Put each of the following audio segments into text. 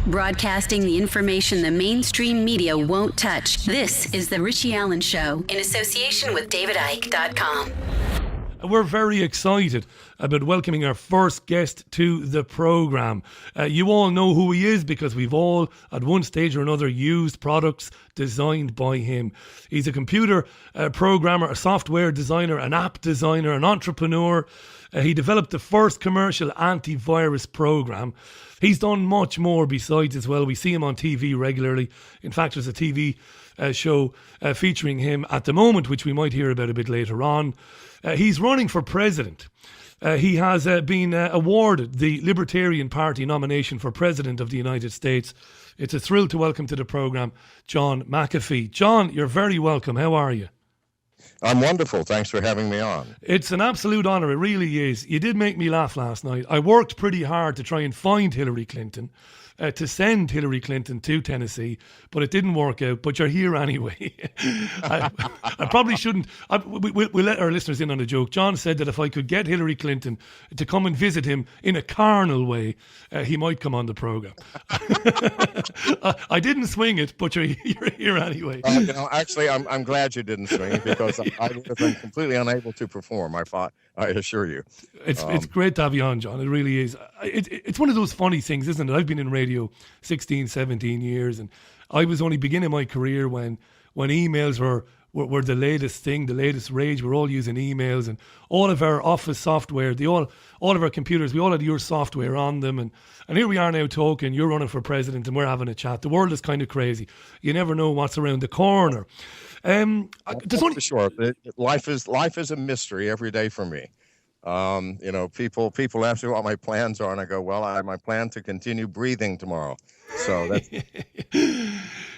Broadcasting the information the mainstream media won't touch. This is The Richie Allen Show in association with DavidIke.com. We're very excited about welcoming our first guest to the programme. You all know who he is because we've all, at one stage or another, used products designed by him. He's a computer programmer, a software designer, an app designer, an entrepreneur. He developed the first commercial antivirus program. He's done much more besides as well. We see him on TV regularly. In fact, there's a TV show featuring him at the moment, which we might hear about a bit later on. He's running for president. He has been awarded the Libertarian Party nomination for President of the United States. It's a thrill to welcome to the programme John McAfee. John, you're very welcome. How are you? I'm wonderful. Thanks for having me on. It's an absolute honour. It really is. You did make me laugh last night. I worked pretty hard to try and find Hillary Clinton, to send Hillary Clinton to Tennessee, but it didn't work out. But you're here anyway. I probably shouldn't. We'll let our listeners in on a joke. John said that if I could get Hillary Clinton to come and visit him in a carnal way, he might come on the programme. I didn't swing it, but you're here anyway. Actually, I'm glad you didn't swing it because I would have been completely unable to perform. I assure you. It's great to have you on, John. It really is. It's one of those funny things, isn't it? I've been in radio 16, 17 years, and I was only beginning my career when emails were the latest thing, the latest rage. We're all using emails, and all of our office software, all of our computers, we all had your software on them, and here we are now talking. You're running for president, and we're having a chat. The world is kind of crazy. You never know what's around the corner. For sure. Life is a mystery every day for me. People ask me what my plans are, and I go, well, I have my plan to continue breathing tomorrow. So that's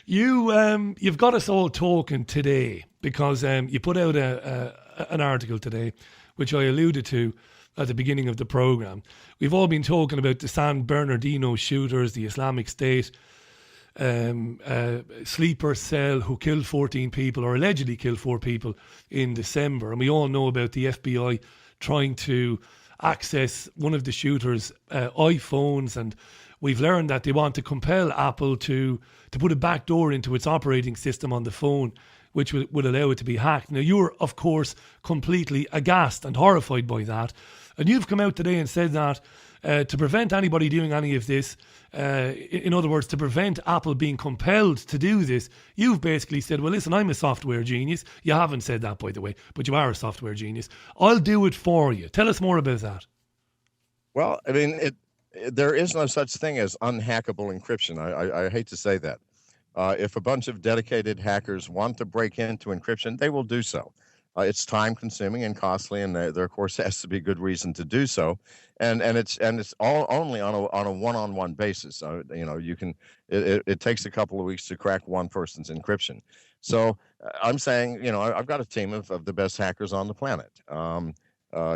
you've got us all talking today because you put out an article today, which I alluded to at the beginning of the program. We've all been talking about the San Bernardino shooters, the Islamic State sleeper cell who killed 14 people or allegedly killed 4 people in December, and we all know about the FBI trying to access one of the shooters' iPhones, and we've learned that they want to compel Apple to put a backdoor into its operating system on the phone, which would allow it to be hacked. Now, you're, of course, completely aghast and horrified by that, and you've come out today and said that to prevent anybody doing any of this, in other words, to prevent Apple being compelled to do this, you've basically said, well, listen, I'm a software genius. You haven't said that, by the way, but you are a software genius. I'll do it for you. Tell us more about that. Well, I mean, there is no such thing as unhackable encryption. I hate to say that. If a bunch of dedicated hackers want to break into encryption, they will do so. It's time consuming and costly, and there of course has to be good reason to do so. And it's all only on a one-on-one basis. It takes a couple of weeks to crack one person's encryption. So I'm saying, I've got a team of the best hackers on the planet.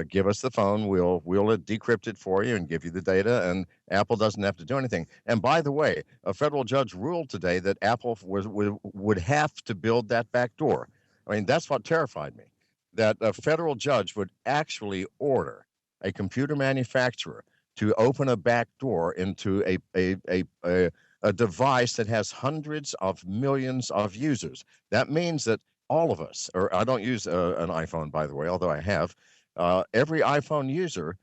Give us the phone, we'll decrypt it for you and give you the data, and Apple doesn't have to do anything. And by the way, a federal judge ruled today that Apple would have to build that back door. I mean, that's what terrified me, that a federal judge would actually order a computer manufacturer to open a back door into a device that has hundreds of millions of users. That means that all of us, or I don't use an iPhone, by the way, although I have, every iPhone user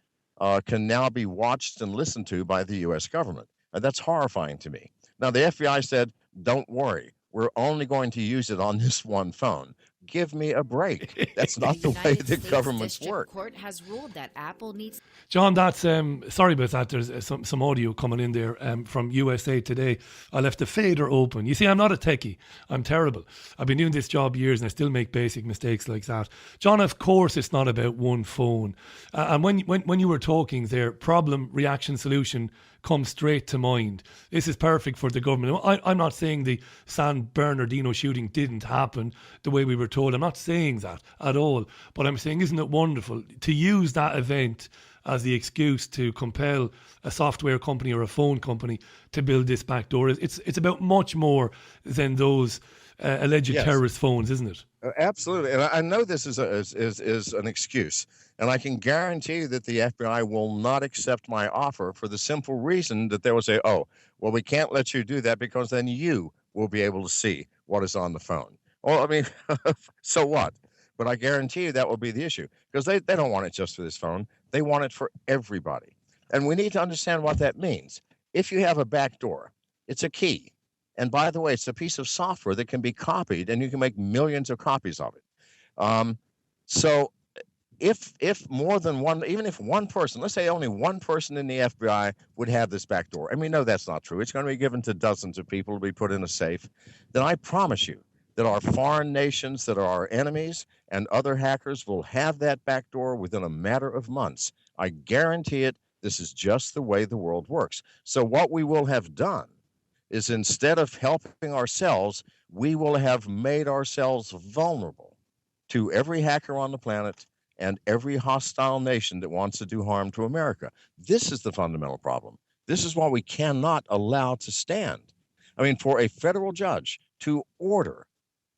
can now be watched and listened to by the U.S. government. And that's horrifying to me. Now, the FBI said, don't worry, we're only going to use it on this one phone. Give me a break. That's not the way that governments work. Court has ruled that Apple needs. John, that's sorry about that. There's some audio coming in there from USA Today. I left the fader open. You see, I'm not a techie. I'm terrible. I've been doing this job years and I still make basic mistakes like that. John, of course, it's not about one phone. And when you were talking there, problem, reaction, solution comes straight to mind. This is perfect for the government. I'm not saying the San Bernardino shooting didn't happen the way we were told. I'm not saying that at all. But I'm saying, isn't it wonderful to use that event as the excuse to compel a software company or a phone company to build this backdoor? It's about much more than those alleged Yes. terrorist phones, isn't it? Absolutely, and I know this is an excuse, and I can guarantee you that the FBI will not accept my offer for the simple reason that they will say, "Oh, well, we can't let you do that because then you will be able to see what is on the phone." Well, I mean, so what? But I guarantee you that will be the issue because they don't want it just for this phone; they want it for everybody, and we need to understand what that means. If you have a back door, it's a key. And by the way, it's a piece of software that can be copied, and you can make millions of copies of it. Um, so if more than one, even if one person, let's say only one person in the FBI would have this back door, and we know that's not true, it's going to be given to dozens of people to be put in a safe, then I promise you that our foreign nations that are our enemies and other hackers will have that back door within a matter of months. I guarantee it. This is just the way the world works. So what we will have done is instead of helping ourselves, we will have made ourselves vulnerable to every hacker on the planet and every hostile nation that wants to do harm to America. This is the fundamental problem. This is what we cannot allow to stand. I mean, for a federal judge to order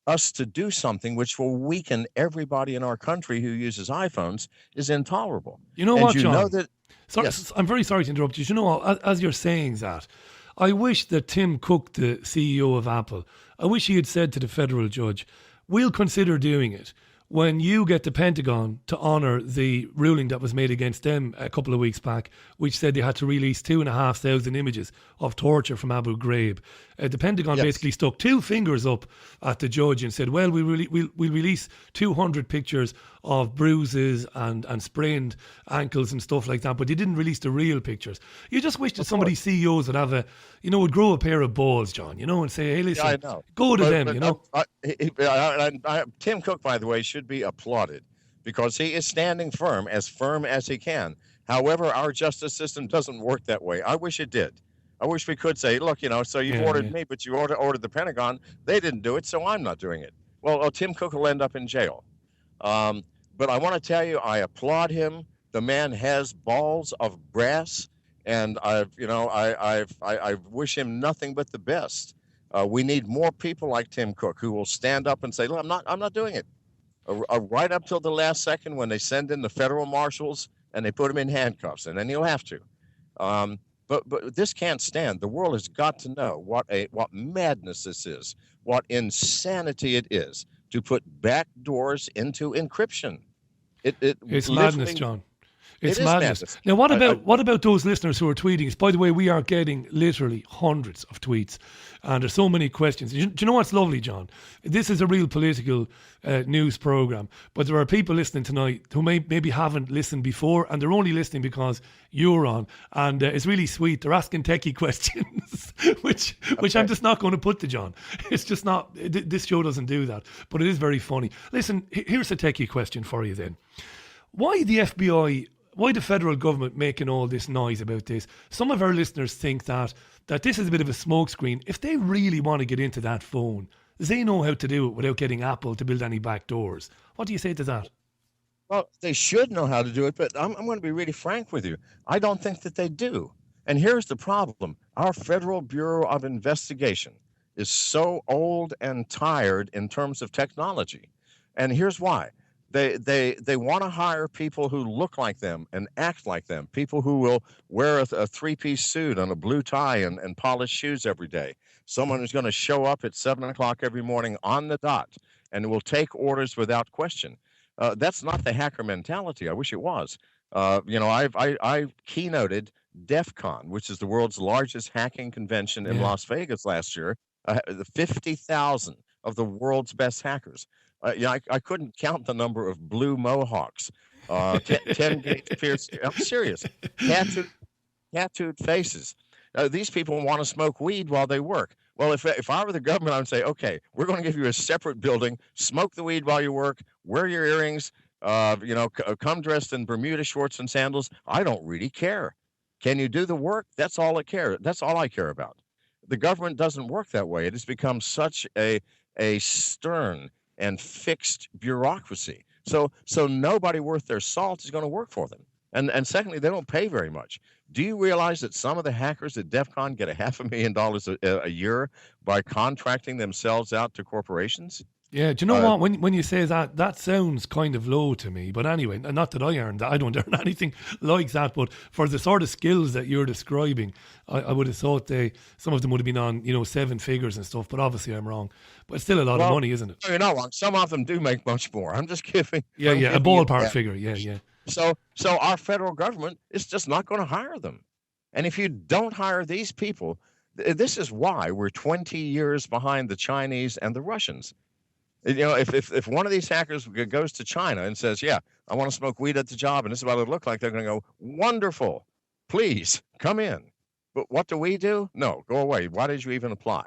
us to do something which will weaken everybody in our country who uses iPhones is intolerable. You know and what, you John? know that, Yes. I'm very sorry to interrupt you. You know, as you're saying that, I wish that Tim Cook, the CEO of Apple, I wish he had said to the federal judge, we'll consider doing it when you get the Pentagon to honour the ruling that was made against them a couple of weeks back, which said they had to release 2,500 images of torture from Abu Ghraib. The Pentagon basically stuck two fingers up at the judge and said, well, we'll release 200 pictures of bruises and sprained ankles and stuff like that, but they didn't release the real pictures. You just wish that some of these CEOs would have would grow a pair of balls, John, and say, hey, listen, go to them, Tim Cook, by the way, should be applauded because he is standing firm as he can. However, our justice system doesn't work that way. I wish it did. I wish we could say, look, so you've ordered me, but you ordered the Pentagon. They didn't do it, so I'm not doing it. Well, Tim Cook will end up in jail. But I want to tell you, I applaud him. The man has balls of brass, and I wish him nothing but the best. We need more people like Tim Cook who will stand up and say, look, I'm not doing it. Right up till the last second when they send in the federal marshals and they put him in handcuffs, and then he'll have to. But this can't stand. The world has got to know what madness this is, what insanity it is to put back doors into encryption. It's madness, John. It's madness. madness. Now, what about those listeners who are tweeting? By the way, we are getting literally hundreds of tweets, and there's so many questions. Do you know what's lovely, John? This is a real political news program, but there are people listening tonight who maybe haven't listened before, and they're only listening because you're on, and it's really sweet. They're asking techie questions, which I'm just not going to put to John. It's just not. This show doesn't do that, but it is very funny. Listen, here's a techie question for you then. Why the FBI? Why the federal government making all this noise about this? Some of our listeners think that this is a bit of a smokescreen. If they really want to get into that phone, they know how to do it without getting Apple to build any back doors. What do you say to that? Well, they should know how to do it, but I'm going to be really frank with you. I don't think that they do. And here's the problem. Our Federal Bureau of Investigation is so old and tired in terms of technology. And here's why. They want to hire people who look like them and act like them, people who will wear a three-piece suit and a blue tie and polished shoes every day, someone who's going to show up at 7 o'clock every morning on the dot and will take orders without question. That's not the hacker mentality. I wish it was. I keynoted DEF CON, which is the world's largest hacking convention in Las Vegas last year. 50,000 of the world's best hackers. I couldn't count the number of blue mohawks, 10 gauge pierced. I'm serious. Tattooed faces. These people want to smoke weed while they work. Well, if I were the government, I would say, okay, we're going to give you a separate building. Smoke the weed while you work. Wear your earrings. Come dressed in Bermuda shorts and sandals. I don't really care. Can you do the work? That's all I care. That's all I care about. The government doesn't work that way. It has become such a stern and fixed bureaucracy. So nobody worth their salt is going to work for them. And secondly, they don't pay very much. Do you realize that some of the hackers at DEF CON get a $500,000 a year by contracting themselves out to corporations? Yeah, do you know Uh, what? When you say that, that sounds kind of low to me. But anyway, not that I earn that. I don't earn anything like that. But for the sort of skills that you're describing, I would have thought some of them would have been on, 7 figures and stuff. But obviously I'm wrong. But it's still a lot of money, isn't it? You're not wrong. Some of them do make much more. I'm just giving. Yeah, I'm yeah, a giving you ballpark that. figure. Yeah. So our federal government is just not going to hire them. And if you don't hire these people, this is why we're 20 years behind the Chinese and the Russians. If one of these hackers goes to China and says, "Yeah, I want to smoke weed at the job, and this is what it look like," they're going to go, "Wonderful, please come in." But what do? No, go away. Why did you even apply?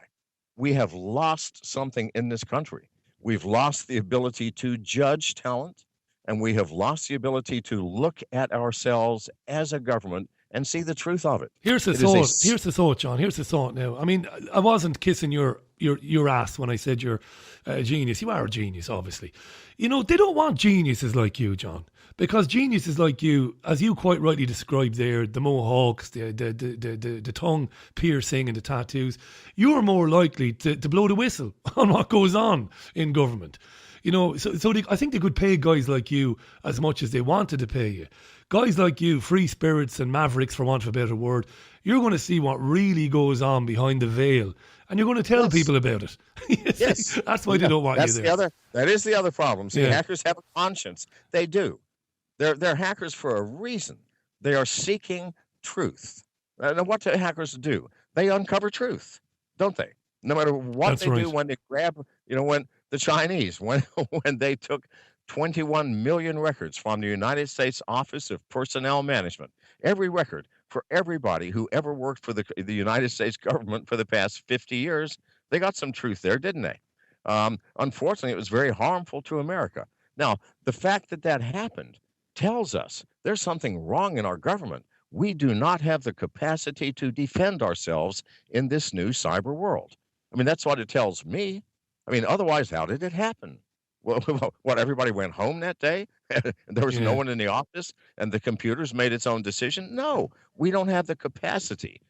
We have lost something in this country. We've lost the ability to judge talent, and we have lost the ability to look at ourselves as a government and see the truth of it. Here's the It is thought. Here's the thought, John. Here's the thought. Now, I mean, I wasn't kissing your ass when I said you're a genius. You are a genius, obviously. They don't want geniuses like you, John, because geniuses like you, as you quite rightly described there, the mohawks, the tongue piercing, and the tattoos, you're more likely to blow the whistle on what goes on in government. I think they could pay guys like you as much as they wanted to pay you. Guys like you, free spirits and mavericks, for want of a better word, you're going to see what really goes on behind the veil, and you're going to tell people about it. Yes. That's why they don't want you there. That is the other problem. See, Yeah. hackers have a conscience. They do. They're hackers for a reason. They are seeking truth. And what do hackers do? They uncover truth, don't they? No matter what That's they right. do when they grab, when the Chinese, when they took 21 million records from the United States Office of Personnel Management, every record for everybody who ever worked for the United States government for the past 50 years, they got some truth there, didn't they? Unfortunately, it was very harmful to America. Now, the fact that happened tells us there's something wrong in our government. We do not have the capacity to defend ourselves in this new cyber world. I mean, that's what it tells me. I mean, otherwise, how did it happen? Well, what, everybody went home that day? And there was no one in the office and the computers made its own decision? No, we don't have the capacity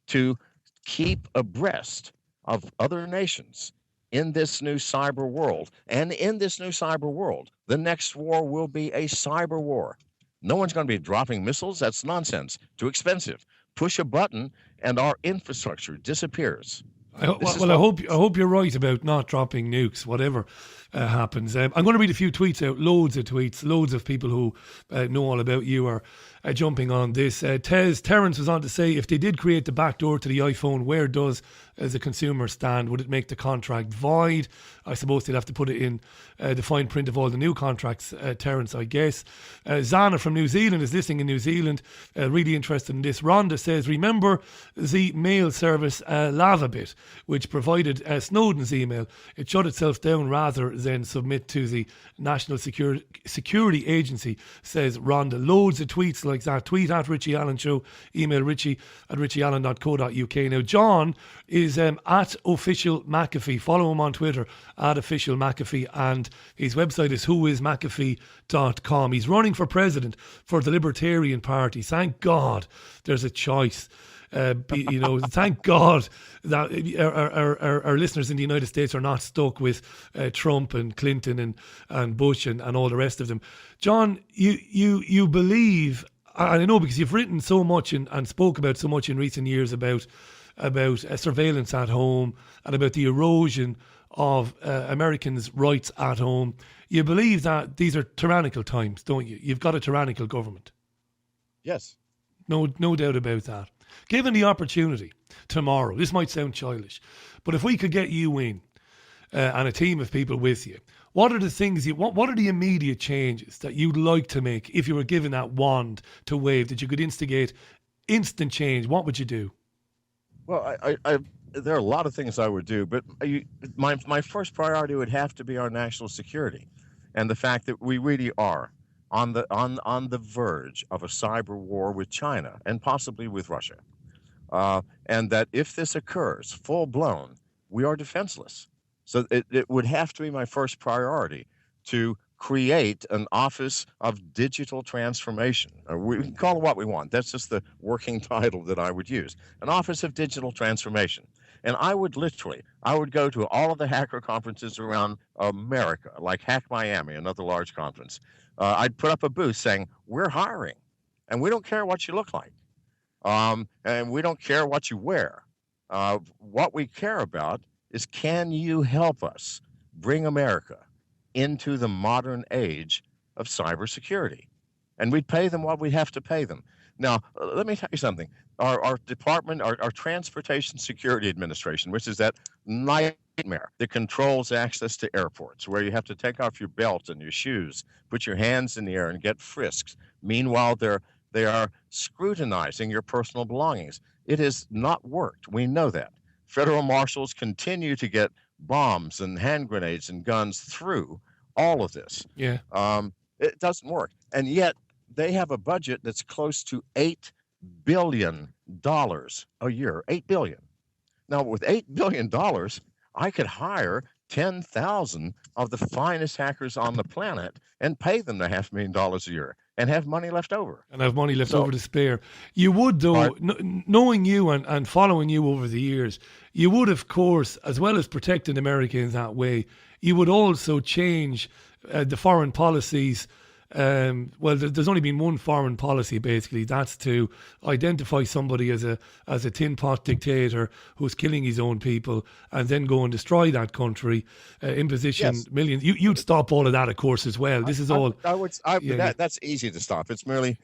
to keep abreast of other nations in this new cyber world. And in this new cyber world, the next war will be a cyber war. No one's going to be dropping missiles. That's nonsense. Too expensive. Push a button and our infrastructure disappears. I hope you're right about not dropping nukes, whatever happens. I'm going to read a few tweets out, loads of tweets, loads of people who know all about you are jumping on this. Terence was on to say, if they did create the back door to the iPhone, where does, as a consumer, stand? Would it make the contract void? I suppose they'd have to put it in the fine print of all the new contracts, Terence, I guess. Zana from New Zealand is listening in New Zealand, really interested in this. Rhonda says, remember the mail service Lavabit, which provided Snowden's email. It shut itself down rather than submit to the National Security Agency, says Rhonda. Loads of tweets like that. Tweet at Richie Allen Show, email richie@richieallen.co.uk. Now, John is at official McAfee. Follow him on Twitter at official McAfee, and his website is whoismcafee.com. He's running for president for the Libertarian Party. Thank God there's a choice. Thank God that our listeners in the United States are not stuck with Trump and Clinton and Bush and all the rest of them. John, you believe, and I know because you've written so much and spoke about so much in recent years about surveillance at home and about the erosion of Americans' rights at home. You believe that these are tyrannical times, don't you? You've got a tyrannical government. Yes. No doubt about that. Given the opportunity tomorrow, this might sound childish, but if we could get you in and a team of people with you, what are the things what are the immediate changes that you'd like to make if you were given that wand to wave, that you could instigate instant change? What would you do? Well, there are a lot of things I would do, but my first priority would have to be our national security, and the fact that we really are on the verge of a cyber war with China and possibly with Russia, and that if this occurs full blown, we are defenseless. So it would have to be my first priority to create an Office of Digital Transformation. We can call it what we want. That's just the working title that I would use. An Office of Digital Transformation. And I would go to all of the hacker conferences around America, like Hack Miami, another large conference. I'd put up a booth saying, we're hiring, and we don't care what you look like. And we don't care what you wear. What we care about is, can you help us bring America into the modern age of cybersecurity? And we'd pay them what we have to pay them. Now, let me tell you something. Our department, our Transportation Security Administration, which is that nightmare that controls access to airports, where you have to take off your belt and your shoes, put your hands in the air and get frisks. Meanwhile, they are scrutinizing your personal belongings. It has not worked. We know that. Federal marshals continue to get bombs and hand grenades and guns through all of this. Yeah. It doesn't work. And yet they have a budget that's close to $8 billion a year. $8 billion. Now, with $8 billion, I could hire 10,000 of the finest hackers on the planet and pay them the $500,000 a year and have money left over. And have money left over to spare. You would, though, knowing you and following you over the years, you would, of course, as well as protecting America in that way, you would also change the foreign policies. There's only been one foreign policy, basically. That's to identify somebody as a tin pot dictator who's killing his own people, and then go and destroy that country, imposition millions. You'd stop all of that, of course, as well. This is all. That's easy to stop. It's merely,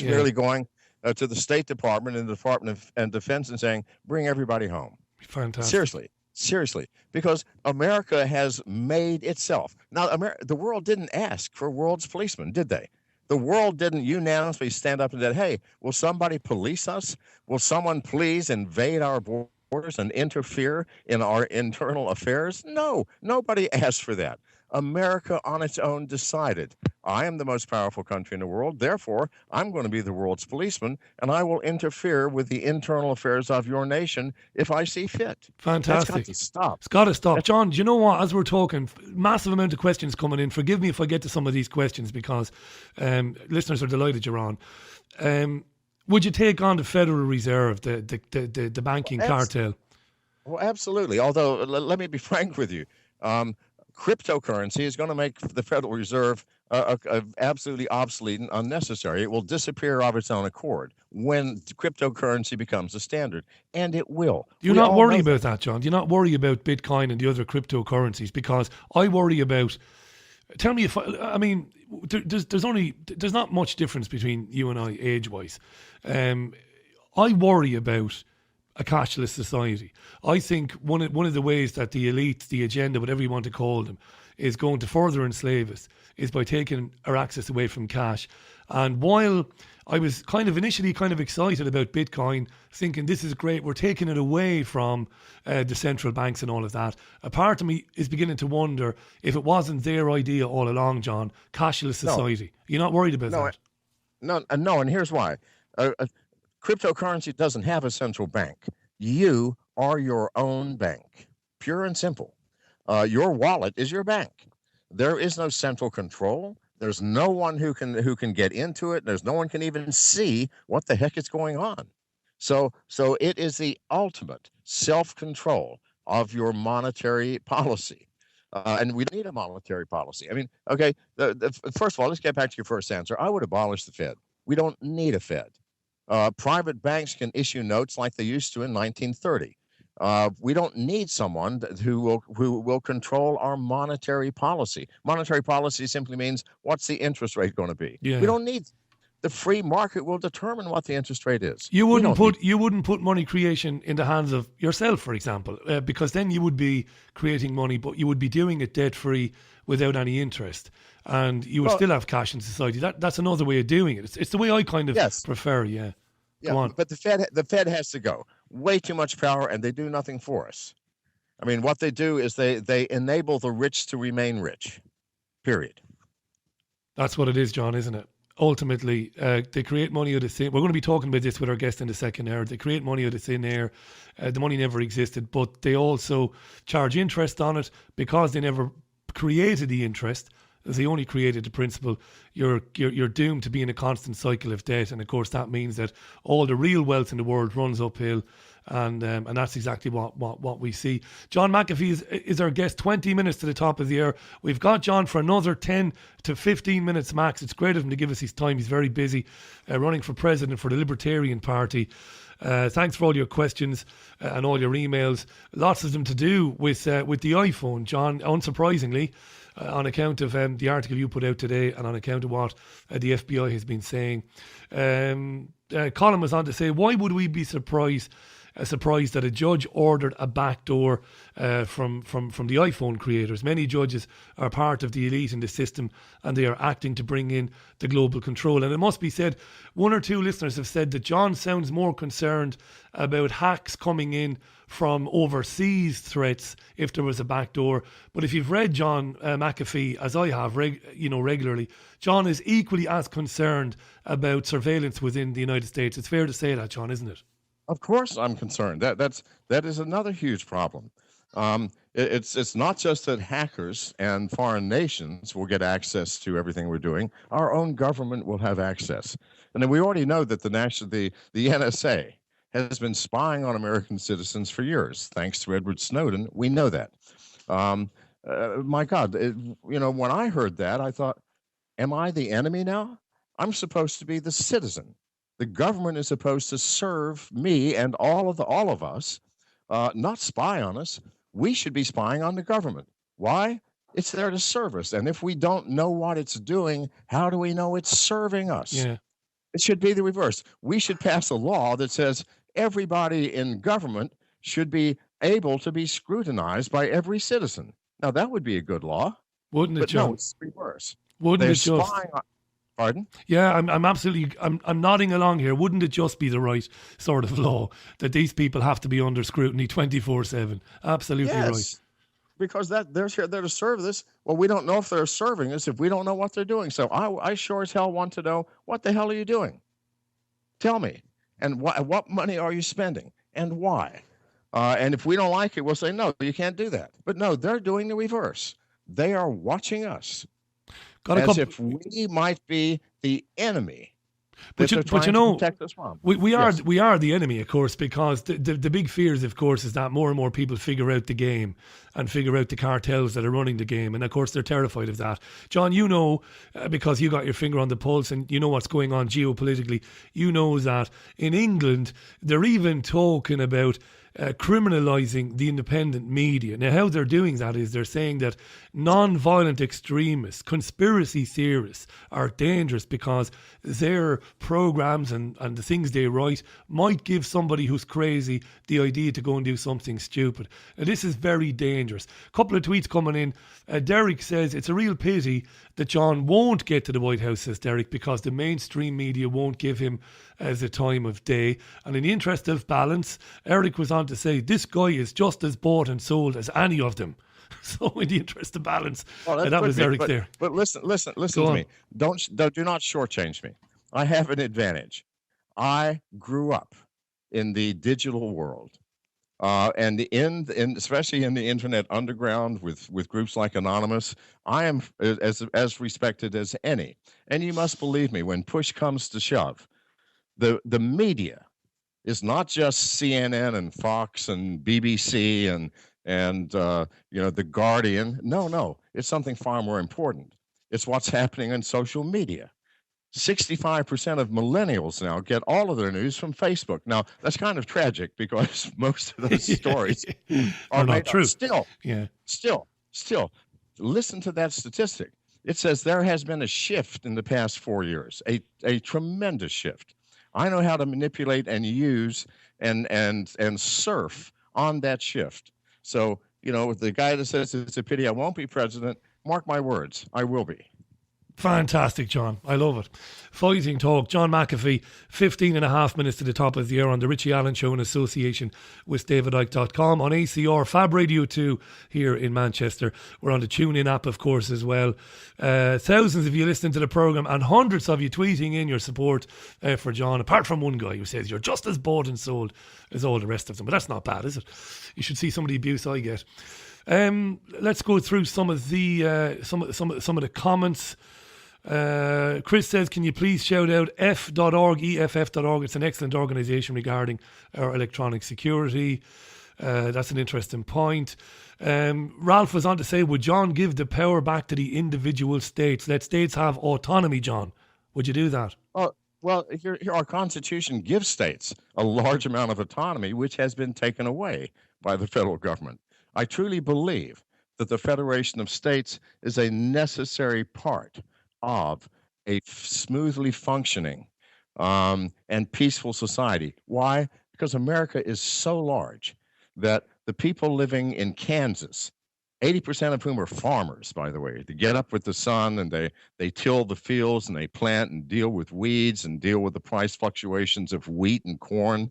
merely going to the State Department and the Department of Defense and saying, bring everybody home. Fantastic. Seriously, because America has made itself. Now, the world didn't ask for world's policemen, did they? The world didn't unanimously stand up and say, hey, will somebody police us? Will someone please invade our borders and interfere in our internal affairs? No, nobody asked for that. America on its own decided, I am the most powerful country in the world, therefore I'm going to be the world's policeman, and I will interfere with the internal affairs of your nation if I see fit. Fantastic. That's got to stop. It's got to stop. John, do you know what? As we're talking, massive amount of questions coming in. Forgive me if I get to some of these questions, because listeners are delighted you're on. Would you take on the Federal Reserve, the banking cartel? Well, absolutely. Although, let me be frank with you. Cryptocurrency is going to make the Federal Reserve absolutely obsolete and unnecessary. It will disappear of its own accord when cryptocurrency becomes a standard, and it will. Do you not worry about that, John? Do you not worry about Bitcoin and the other cryptocurrencies? Because I worry about. Tell me if there's not much difference between you and I age-wise. I worry about a cashless society. I think one of the ways that the elite, the agenda, whatever you want to call them, is going to further enslave us is by taking our access away from cash. And while I was initially excited about Bitcoin, thinking this is great, we're taking it away from the central banks and all of that, a part of me is beginning to wonder if it wasn't their idea all along, John, cashless society. You're not worried about that? No, and here's why. Cryptocurrency doesn't have a central bank. You are your own bank, pure and simple. Your wallet is your bank. There is no central control. There's no one who can get into it. There's no one can even see what the heck is going on. So it is the ultimate self-control of your monetary policy. And we need a monetary policy. I mean, okay, first of all, let's get back to your first answer. I would abolish the Fed. We don't need a Fed. Private banks can issue notes like they used to in 1930. We don't need someone who will control our monetary policy. Monetary policy simply means, what's the interest rate going to be? Yeah. We don't need. The free market will determine what the interest rate is. You wouldn't put money creation in the hands of yourself, for example, because then you would be creating money, but you would be doing it debt free without any interest, and you would still have cash in society. That's another way of doing it. It's the way I prefer. Yeah. Go on. But the Fed has to go. Way too much power, and they do nothing for us. I mean, what they do is they enable the rich to remain rich. Period. That's what it is, John, isn't it? Ultimately, they create money out of thin. We're going to be talking about this with our guest in the second hour. They create money out of thin air. The money never existed, but they also charge interest on it because they never created the interest. as they only created the principle, you're doomed to be in a constant cycle of debt. And of course, that means that all the real wealth in the world runs uphill. And that's exactly what we see. John McAfee is our guest, 20 minutes to the top of the hour. We've got John for another 10 to 15 minutes max. It's great of him to give us his time. He's very busy running for president for the Libertarian Party. Thanks for all your questions and all your emails. Lots of them to do with the iPhone, John, unsurprisingly, on account of the article you put out today and on account of what the FBI has been saying. Colin was on to say, why would we be surprised that a judge ordered a backdoor from the iPhone creators? Many judges are part of the elite in the system and they are acting to bring in the global control. And it must be said, one or two listeners have said that John sounds more concerned about hacks coming in from overseas threats if there was a backdoor. But if you've read John McAfee, as I have regularly, John is equally as concerned about surveillance within the United States. It's fair to say that, John, isn't it? Of course, I'm concerned. That is another huge problem. It's not just that hackers and foreign nations will get access to everything we're doing. Our own government will have access, and then we already know that the NSA has been spying on American citizens for years, thanks to Edward Snowden. We know that. My God, when I heard that, I thought, am I the enemy now? I'm supposed to be the citizen. The government is supposed to serve me and all of us, not spy on us. We should be spying on the government. Why? It's there to serve us. And if we don't know what it's doing, how do we know it's serving us? Yeah. It should be the reverse. We should pass a law that says everybody in government should be able to be scrutinized by every citizen. Now, that would be a good law. Wouldn't it, John? No, it's the reverse. Wouldn't it just... Pardon? Yeah, I'm nodding along here. Wouldn't it just be the right sort of law that these people have to be under scrutiny 24/7? Absolutely yes, right. Because they're to serve this. Well, we don't know if they're serving us if we don't know what they're doing. So I sure as hell want to know, what the hell are you doing? Tell me. And what money are you spending and why? And if we don't like it, we'll say, no, you can't do that. But no, they're doing the reverse. They are watching us. If we might be the enemy. But you know, we are the enemy, of course, because the big fears, of course, is that more and more people figure out the game and figure out the cartels that are running the game. And, of course, they're terrified of that. John, you know, because you got your finger on the pulse and you know what's going on geopolitically, you know that in England, they're even talking about criminalising the independent media. Now, how they're doing that is they're saying that non-violent extremists, conspiracy theorists are dangerous because their programmes and the things they write might give somebody who's crazy the idea to go and do something stupid. And this is very dangerous. A couple of tweets coming in. Derek says, it's a real pity that John won't get to the White House, says Derek, because the mainstream media won't give him as a time of day. And in the interest of balance, Eric was on to say, this guy is just as bought and sold as any of them. So in the interest of balance, that was Eric there. But listen to me. Do not shortchange me. I have an advantage. I grew up in the digital world. And especially in the internet underground with groups like Anonymous, I am as respected as any. And you must believe me, when push comes to shove, the media is not just CNN and Fox and BBC and the Guardian. No, it's something far more important. It's what's happening on social media. 65% of millennials now get all of their news from Facebook. Now, that's kind of tragic because most of those stories are not true. Still, listen to that statistic. It says there has been a shift in the past 4 years, a tremendous shift. I know how to manipulate and use and surf on that shift. So, the guy that says it's a pity I won't be president, mark my words, I will be. Fantastic, John. I love it. Fighting talk. John McAfee, 15 and a half minutes to the top of the hour on the Richie Allen Show in association with DavidIke.com on ACR, Fab Radio 2 here in Manchester. We're on the TuneIn app, of course, as well. Thousands of you listening to the programme and hundreds of you tweeting in your support for John, apart from one guy who says you're just as bought and sold as all the rest of them. But that's not bad, is it? You should see some of the abuse I get. Let's go through some of the some of the comments. Chris says, can you please shout out f.org, EFF.org? It's an excellent organisation regarding our electronic security. That's an interesting point. Ralph was on to say, would John give the power back to the individual states? Let states have autonomy, John. Would you do that? Well, here our Constitution gives states a large amount of autonomy, which has been taken away by the federal government. I truly believe that the Federation of States is a necessary part of a smoothly functioning and peaceful society. Why? Because America is so large that the people living in Kansas, 80% of whom are farmers, by the way, they get up with the sun and they till the fields and they plant and deal with weeds and deal with the price fluctuations of wheat and corn.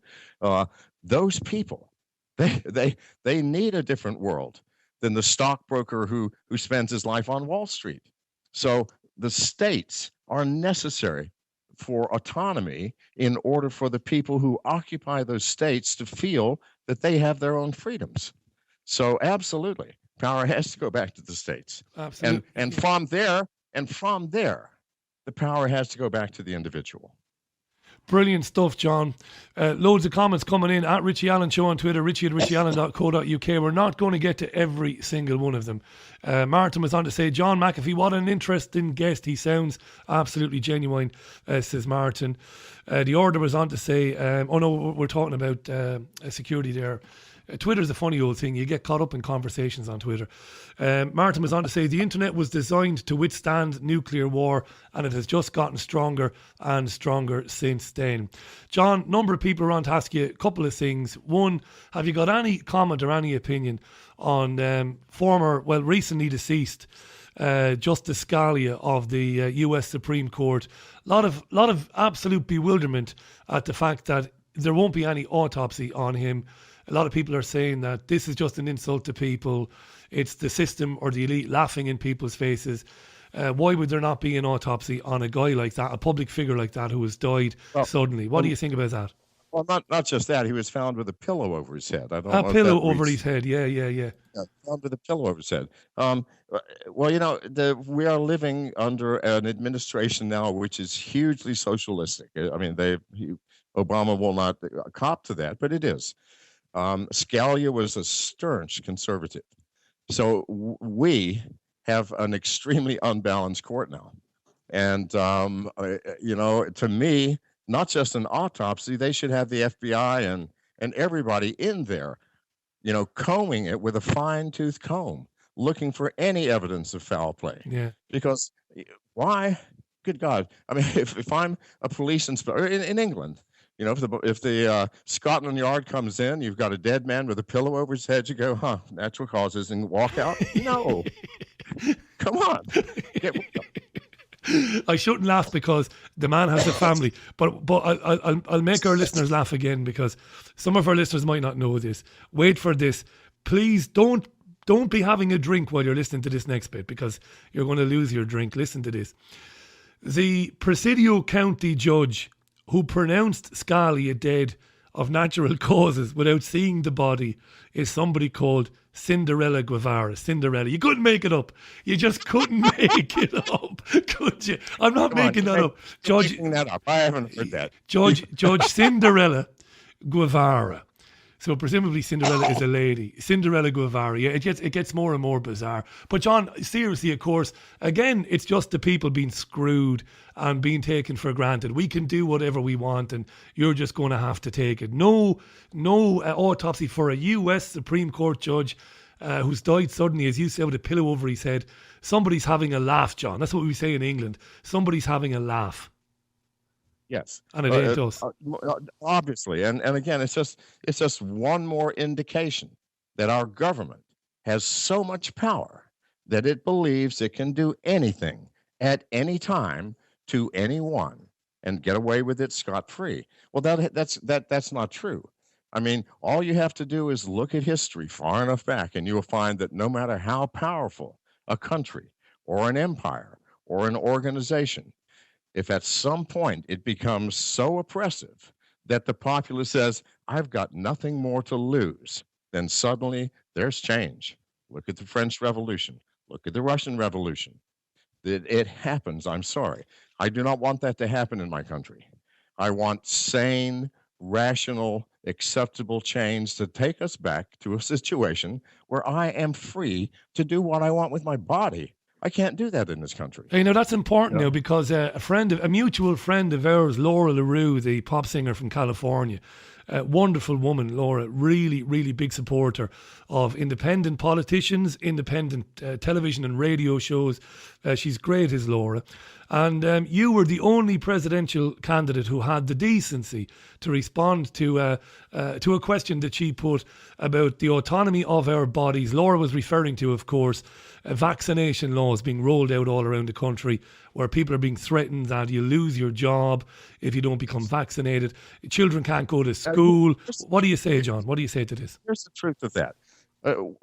Those people, they need a different world than the stockbroker who spends his life on Wall Street. So the states are necessary for autonomy in order for the people who occupy those states to feel that they have their own freedoms. So absolutely, power has to go back to the states. Absolutely. And from there, the power has to go back to the individual. Brilliant stuff, John. Loads of comments coming in at Richie Allen Show on Twitter, richie@richieallen.co.uk. We're not going to get to every single one of them. Martin was on to say, John McAfee, what an interesting guest. He sounds absolutely genuine, says Martin. The Order was on to say, we're talking about security there. Twitter's a funny old thing. You get caught up in conversations on Twitter. Martin was on to say, the internet was designed to withstand nuclear war, and it has just gotten stronger and stronger since then. John, number of people are on to ask you a couple of things. One, have you got any comment or any opinion on recently deceased Justice Scalia of the US Supreme Court? A lot of absolute bewilderment at the fact that there won't be any autopsy on him. A lot of people are saying that this is just an insult to people. It's the system or the elite laughing in people's faces. Why would there not be an autopsy on a guy like that, a public figure like that who has died suddenly? What do you think about that? Well, not just that. He was found with a pillow over his head. A pillow over his head, yeah. Found with a pillow over his head. We are living under an administration now which is hugely socialistic. I mean, Obama will not cop to that, but it is. Scalia was a stern conservative. So we have an extremely unbalanced court now. And, to me, not just an autopsy, they should have the FBI and everybody in there, combing it with a fine-tooth comb, looking for any evidence of foul play. Yeah. Because why? Good God. I mean, if I'm a police inspector in England, if the Scotland Yard comes in, you've got a dead man with a pillow over his head, you go, natural causes, and walk out? No. Come on. I shouldn't laugh because the man has a family, but I'll make our listeners laugh again because some of our listeners might not know this. Wait for this. Please don't be having a drink while you're listening to this next bit because you're going to lose your drink. Listen to this. The Presidio County judge who pronounced Scalia dead of natural causes without seeing the body is somebody called Cinderella Guevara. Cinderella. You couldn't make it up. You just couldn't make it up, could you? I'm not making that up. Judge, I haven't heard that. Judge Cinderella Guevara. So presumably Cinderella is a lady. Cinderella Guevara. Yeah, it gets more and more bizarre. But John, seriously, of course, again, it's just the people being screwed and being taken for granted. We can do whatever we want and you're just going to have to take it. No autopsy for a US Supreme Court judge who's died suddenly, as you say, with a pillow over his head. Somebody's having a laugh, John. That's what we say in England. Somebody's having a laugh. Yes, and it ain't us. Obviously, and again, it's just one more indication that our government has so much power that it believes it can do anything at any time to anyone and get away with it scot-free. Well, that's not true. I mean, all you have to do is look at history far enough back, and you will find that no matter how powerful a country or an empire or an organization, if at some point it becomes so oppressive that the populace says, I've got nothing more to lose, then suddenly there's change. Look at the French Revolution. Look at the Russian Revolution. It happens. I'm sorry. I do not want that to happen in my country. I want sane, rational, acceptable change to take us back to a situation where I am free to do what I want with my body. I can't do that in this country. Hey, now that's important now because a mutual friend of ours, Laura LaRue, the pop singer from California, wonderful woman, Laura, really, really big supporter of independent politicians, independent television and radio shows. She's great, is Laura. And you were the only presidential candidate who had the decency to respond to a question that she put about the autonomy of our bodies. Laura was referring to, of course, vaccination laws being rolled out all around the country where people are being threatened that you lose your job if you don't become vaccinated. Children can't go to school. What do you say, John? What do you say to this? Here's the truth of that.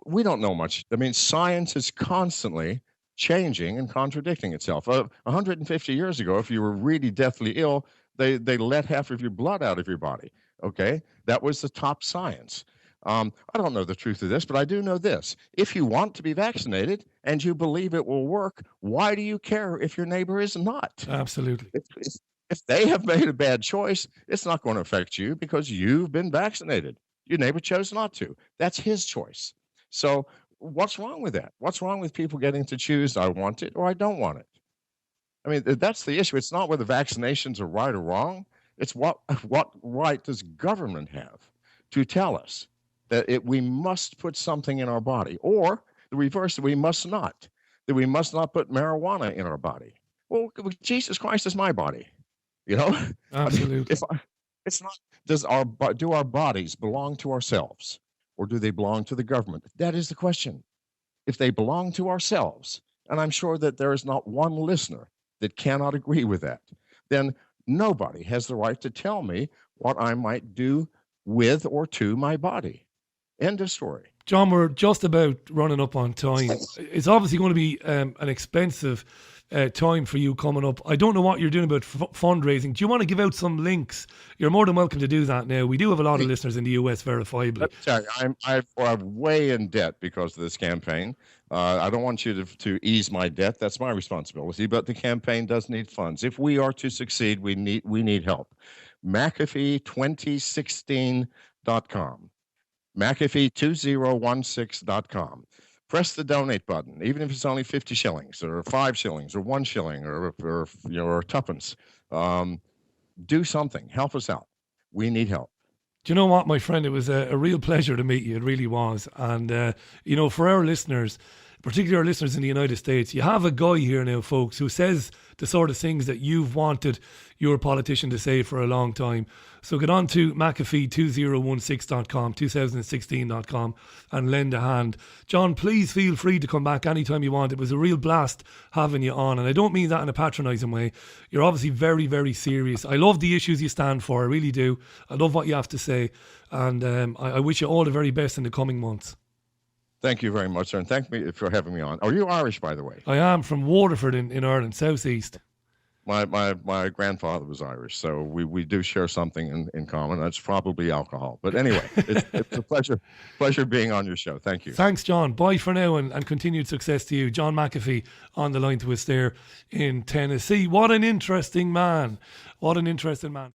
We don't know much. I mean, science is constantly changing and contradicting itself. 150 years ago, if you were really deathly ill, they let half of your blood out of your body. Okay? That was the top science. I don't know the truth of this, but I do know this. If you want to be vaccinated and you believe it will work, why do you care if your neighbor is not? Absolutely. If they have made a bad choice, it's not going to affect you because you've been vaccinated. Your neighbor chose not to. That's his choice. So what's wrong with that? What's wrong with people getting to choose, I want it or I don't want it? I mean, that's the issue. It's not whether vaccinations are right or wrong. It's what right does government have to tell us that we must put something in our body, or the reverse, that we must not put marijuana in our body. Well, Jesus Christ is my body, you know? Absolutely. I mean, it's not, do our bodies belong to ourselves or do they belong to the government? That is the question. If they belong to ourselves, and I'm sure that there is not one listener that cannot agree with that, then nobody has the right to tell me what I might do with or to my body. End of story. John, we're just about running up on time. It's obviously going to be an expensive time for you coming up. I don't know what you're doing about fundraising. Do you want to give out some links? You're more than welcome to do that now. We do have a lot of listeners in the US, verifiably. Let me tell you, I'm way in debt because of this campaign. I don't want you to ease my debt. That's my responsibility. But the campaign does need funds. If we are to succeed, we need help. McAfee2016.com. McAfee2016.com. Press the donate button, even if it's only 50 shillings or 5 shillings or 1 shilling or tuppence. Do something. Help us out. We need help. Do you know what, my friend? It was a real pleasure to meet you. It really was. And, for our listeners, particularly our listeners in the United States, you have a guy here now, folks, who says the sort of things that you've wanted your politician to say for a long time. So get on to McAfee2016.com, 2016.com, and lend a hand. John, please feel free to come back anytime you want. It was a real blast having you on, and I don't mean that in a patronising way. You're obviously very, very serious. I love the issues you stand for, I really do. I love what you have to say, and I wish you all the very best in the coming months. Thank you very much, sir, and thank me for having me on. Are you Irish, by the way? I am from Waterford in Ireland, southeast. My grandfather was Irish, so we do share something in common. That's probably alcohol. But anyway, it's a pleasure being on your show. Thank you. Thanks, John. Bye for now and continued success to you. John McAfee on the line to us there in Tennessee. What an interesting man. What an interesting man.